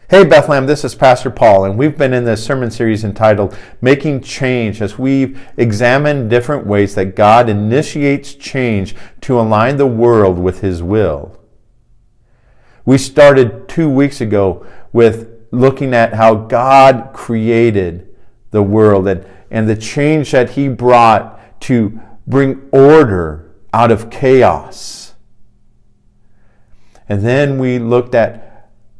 Hey Bethlehem, this is Pastor Paul, and we've been in this sermon series entitled Making Change as we've examined different ways that God initiates change to align the world with His will. We started 2 weeks ago with looking at how God created the world and the change that He brought to bring order out of chaos. And then we looked at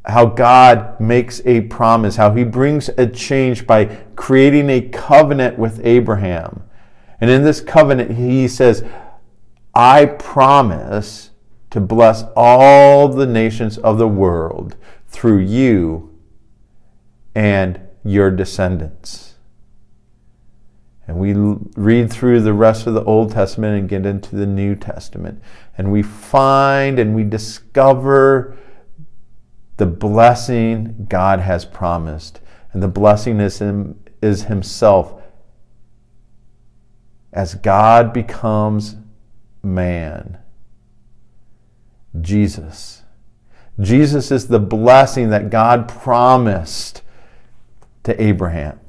how God makes a promise, how He brings a change by creating a covenant with Abraham. And in this covenant, He says, I promise to bless all the nations of the world through you and your descendants. And we read through the rest of the Old Testament and get into the New Testament. And we find and we discover the blessing God has promised. And the blessing is Himself. As God becomes man. Jesus. Jesus is the blessing that God promised to Abraham.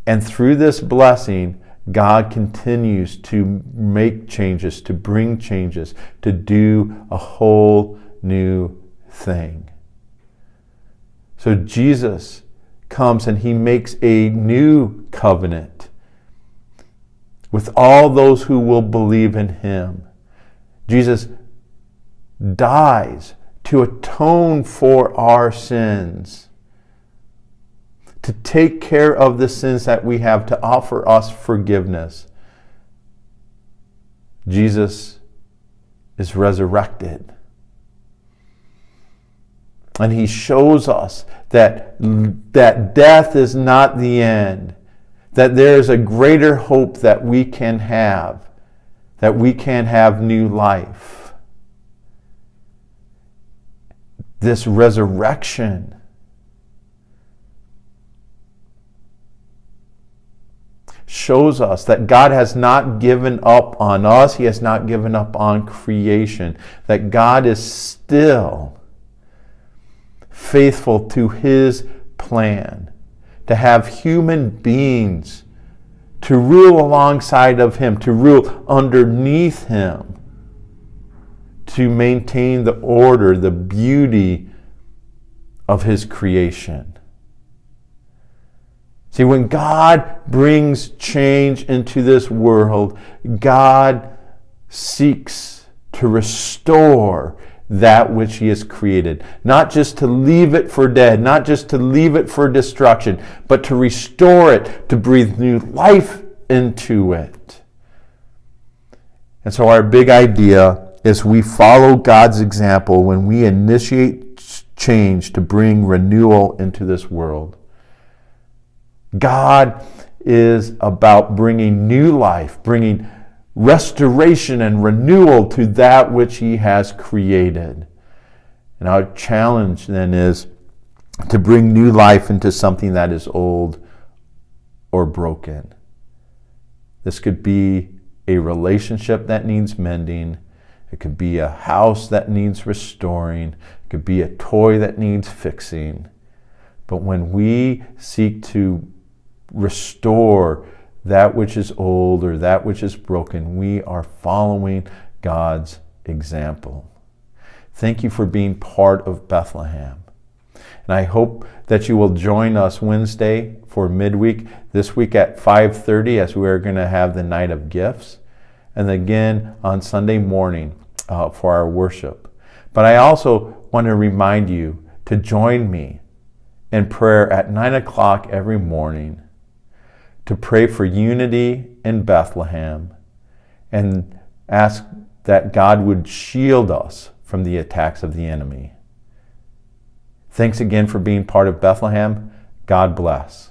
And through this blessing, God continues to make changes, to bring changes, to do a whole new thing. So Jesus comes and He makes a new covenant with all those who will believe in Him. Jesus dies to atone for our sins, to take care of the sins that we have, to offer us forgiveness. Jesus is resurrected. And He shows us that death is not the end, that there is a greater hope that we can have new life. This resurrection shows us that God has not given up on us. He has not given up on creation. That God is still faithful to His plan to have human beings to rule alongside of Him, to rule underneath Him, to maintain the order, the beauty of His creation. See, when God brings change into this world, God seeks to restore that which He has created. Not just to leave it for dead, not just to leave it for destruction, but to restore it, to breathe new life into it. And so our big idea is we follow God's example when we initiate change to bring renewal into this world. God is about bringing new life, bringing restoration and renewal to that which He has created. And our challenge then is to bring new life into something that is old or broken. This could be a relationship that needs mending. It could be a house that needs restoring. It could be a toy that needs fixing. But when we seek to restore that which is old or that which is broken, we are following God's example. Thank you for being part of Bethlehem. And I hope that you will join us Wednesday for midweek, this week at 5:30, as we are going to have the Night of Gifts, and again on Sunday morning for our worship. But I also want to remind you to join me in prayer at 9 o'clock every morning, to pray for unity in Bethlehem and ask that God would shield us from the attacks of the enemy. Thanks again for being part of Bethlehem. God bless.